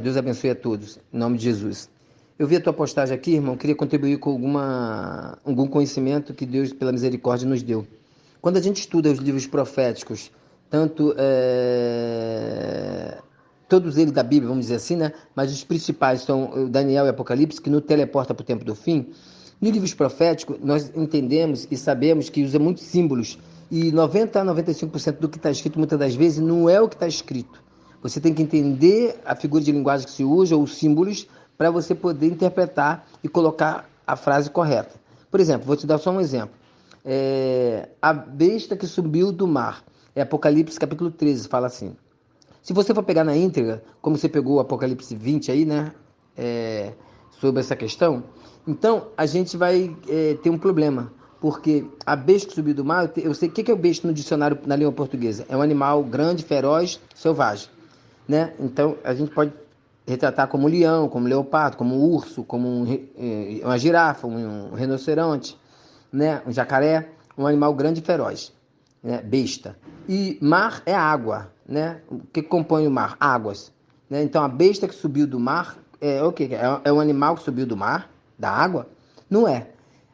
Deus abençoe a todos, em nome de Jesus. Eu vi a tua postagem aqui, irmão, queria contribuir com algum conhecimento que Deus, pela misericórdia, nos deu. Quando a gente estuda os livros proféticos, tanto todos eles da Bíblia, vamos dizer assim, né? Mas os principais são Daniel e Apocalipse, que nos teleporta para o tempo do fim. Nos livros proféticos, nós entendemos e sabemos que usa muitos símbolos, e 90 a 95% do que está escrito, muitas das vezes, não é o que está escrito. Você tem que entender a figura de linguagem que se usa, ou os símbolos, para você poder interpretar e colocar a frase correta. Por exemplo, vou te dar só um exemplo. A besta que subiu do mar. É Apocalipse capítulo 13, fala assim. Se você for pegar na íntegra, como você pegou o Apocalipse 20 aí, né? Sobre essa questão, então a gente vai ter um problema. Porque a besta que subiu do mar, eu sei o que é o besta no dicionário na língua portuguesa. É um animal grande, feroz, selvagem. Né? Então, a gente pode retratar como um leão, como um leopardo, como um urso, como uma girafa, um rinoceronte, né? Um jacaré, um animal grande e feroz, né? Besta. E mar é água, né? O que compõe o mar? Águas. Né? Então, a besta que subiu do mar é o quê? É um animal que subiu do mar, da água? Não é.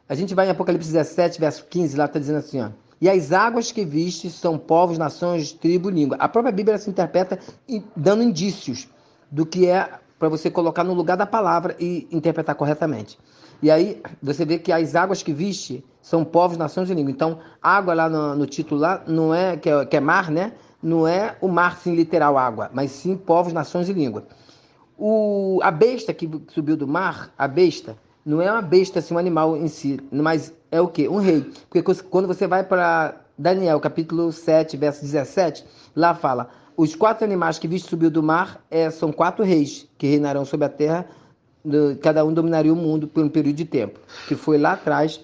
A gente vai em Apocalipse 17, verso 15, lá está dizendo assim, ó. E as águas que viste são povos, nações, tribo, língua. A própria Bíblia se interpreta dando indícios do que é para você colocar no lugar da palavra e interpretar corretamente. E aí você vê que as águas que viste são povos, nações e língua. Então, água lá no título lá não é que é mar, né? Não é o mar, sim, literal água, mas sim povos, nações e língua. A besta que subiu do mar, a besta, não é uma besta, assim, um animal em si, mas é o quê? Um rei. Porque quando você vai para Daniel, capítulo 7, verso 17, lá fala, os 4 animais que viste subiu do mar são 4 reis que reinarão sobre a terra, cada um dominaria o mundo por um período de tempo, que foi lá atrás,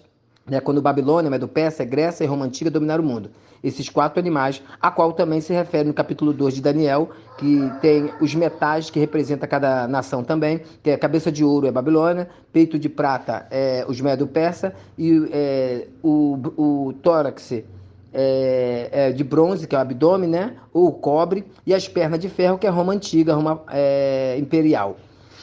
né, quando Babilônia, Medo-Pérsia, Grécia e Roma Antiga dominaram o mundo. Esses 4 animais, a qual também se refere no capítulo 2 de Daniel, que tem os metais que representa cada nação também, que é cabeça de ouro é Babilônia, peito de prata é os Medo-Persa, e o tórax de bronze, que é o abdômen, né, ou o cobre, e as pernas de ferro, que é Roma Antiga, Roma imperial.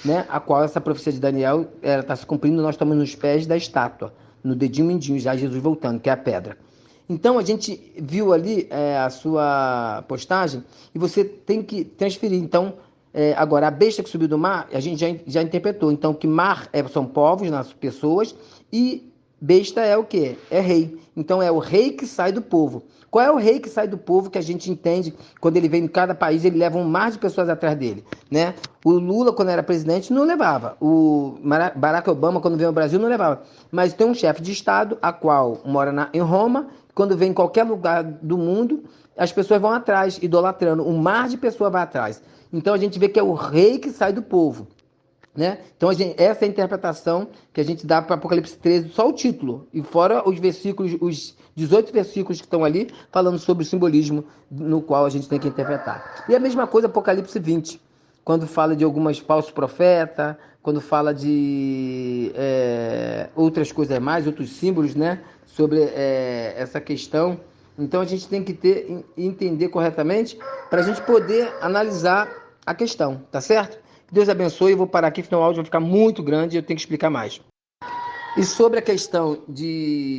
Né, a qual essa profecia de Daniel está se cumprindo, nós estamos nos pés da estátua, no dedinho mindinho, já Jesus voltando, que é a pedra. Então, a gente viu ali a sua postagem e você tem que transferir. Então, agora, a besta que subiu do mar, a gente já interpretou. Então, que mar são povos, nas pessoas, e besta é o quê? É rei. Então, é o rei que sai do povo. Qual é o rei que sai do povo que a gente entende quando ele vem em cada país, ele leva um mar de pessoas atrás dele, né? O Lula, quando era presidente, não levava. O Barack Obama, quando veio ao Brasil, não levava. Mas tem um chefe de Estado, a qual mora em Roma, quando vem em qualquer lugar do mundo, as pessoas vão atrás, idolatrando. Um mar de pessoas vai atrás. Então a gente vê que é o rei que sai do povo. Né? Então, essa é a interpretação que a gente dá para Apocalipse 13, só o título, e fora os versículos, os 18 versículos que estão ali, falando sobre o simbolismo no qual a gente tem que interpretar. E a mesma coisa Apocalipse 20, quando fala de algumas falsos profetas, quando fala de outras coisas mais, outros símbolos, né, sobre essa questão. Então, a gente tem que entender corretamente para a gente poder analisar a questão, tá certo? Deus abençoe, eu vou parar aqui, senão o áudio vai ficar muito grande e eu tenho que explicar mais. E sobre a questão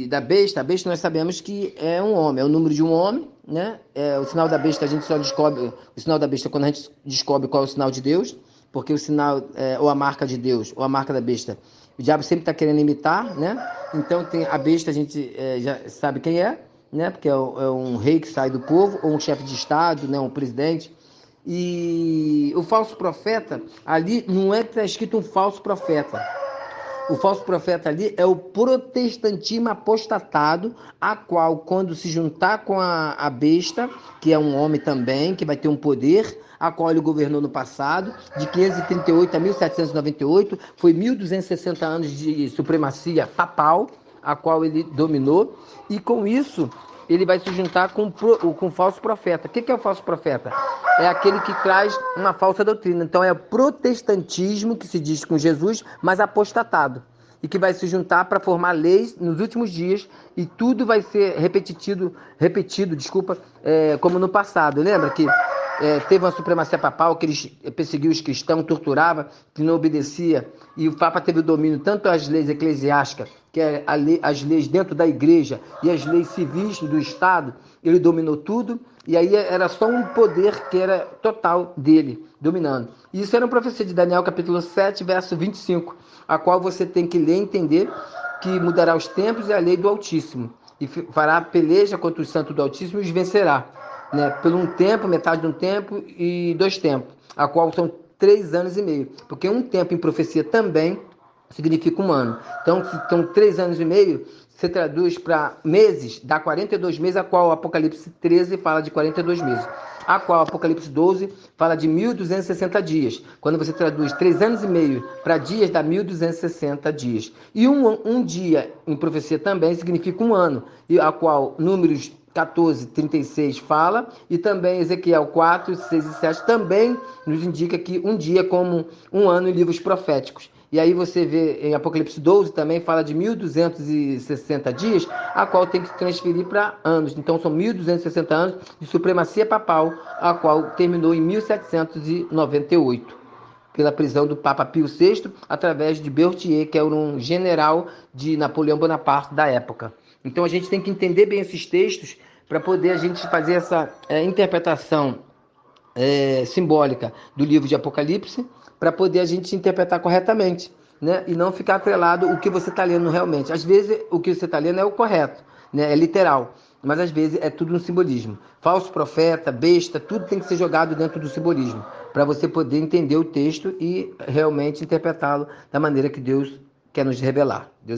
da besta, a besta nós sabemos que é um homem, é o número de um homem, né? O sinal da besta a gente só descobre, o sinal da besta quando a gente descobre qual é o sinal de Deus, porque o sinal, ou a marca de Deus, ou a marca da besta, o diabo sempre está querendo imitar, né? Então tem a besta, a gente já sabe quem é, né? Porque é um rei que sai do povo, ou um chefe de estado, né? Um presidente. E o falso profeta, ali não é que está escrito um falso profeta. O falso profeta ali é o protestantismo apostatado, a qual, quando se juntar com a besta, que é um homem também, que vai ter um poder, a qual ele governou no passado, de 538 a 1798, foi 1260 anos de supremacia papal, a qual ele dominou, e com isso ele vai se juntar com o falso profeta. O que é o falso profeta? É aquele que traz uma falsa doutrina. Então é o protestantismo que se diz com Jesus, mas apostatado. E que vai se juntar para formar leis nos últimos dias e tudo vai ser repetido, como no passado. Lembra que teve uma supremacia papal, que eles perseguiam os cristãos, torturava, que não obedecia, e o Papa teve o domínio tanto às leis eclesiásticas, que é as leis dentro da igreja, e as leis civis do Estado, ele dominou tudo, e aí era só um poder que era total dele, dominando. E isso era uma profecia de Daniel, capítulo 7, verso 25, a qual você tem que ler e entender que mudará os tempos e a lei do Altíssimo, e fará peleja contra os santos do Altíssimo e os vencerá, né? Por um tempo, metade de um tempo e 2 tempos, a qual são 3 anos e meio, porque um tempo em profecia também significa 1 ano. Então, se são 3 anos e meio, você traduz para meses, dá 42 meses, a qual o Apocalipse 13 fala de 42 meses. A qual o Apocalipse 12 fala de 1.260 dias. Quando você traduz 3 anos e meio para dias, dá 1.260 dias. E um dia em profecia também significa 1 ano, e a qual Números 14, 36 fala, e também Ezequiel 4, 6 e 7 também nos indica que um dia é como 1 ano em livros proféticos. E aí você vê em Apocalipse 12 também fala de 1.260 dias, a qual tem que se transferir para anos. Então são 1.260 anos de supremacia papal, a qual terminou em 1798, pela prisão do Papa Pio VI, através de Berthier, que era um general de Napoleão Bonaparte da época. Então a gente tem que entender bem esses textos para poder a gente fazer essa interpretação simbólica do livro de Apocalipse, para poder a gente interpretar corretamente, né? E não ficar atrelado o que você está lendo realmente. Às vezes o que você está lendo é o correto, né? É literal, mas às vezes é tudo um simbolismo. Falso profeta, besta, tudo tem que ser jogado dentro do simbolismo, para você poder entender o texto e realmente interpretá-lo da maneira que Deus quer nos revelar. Deus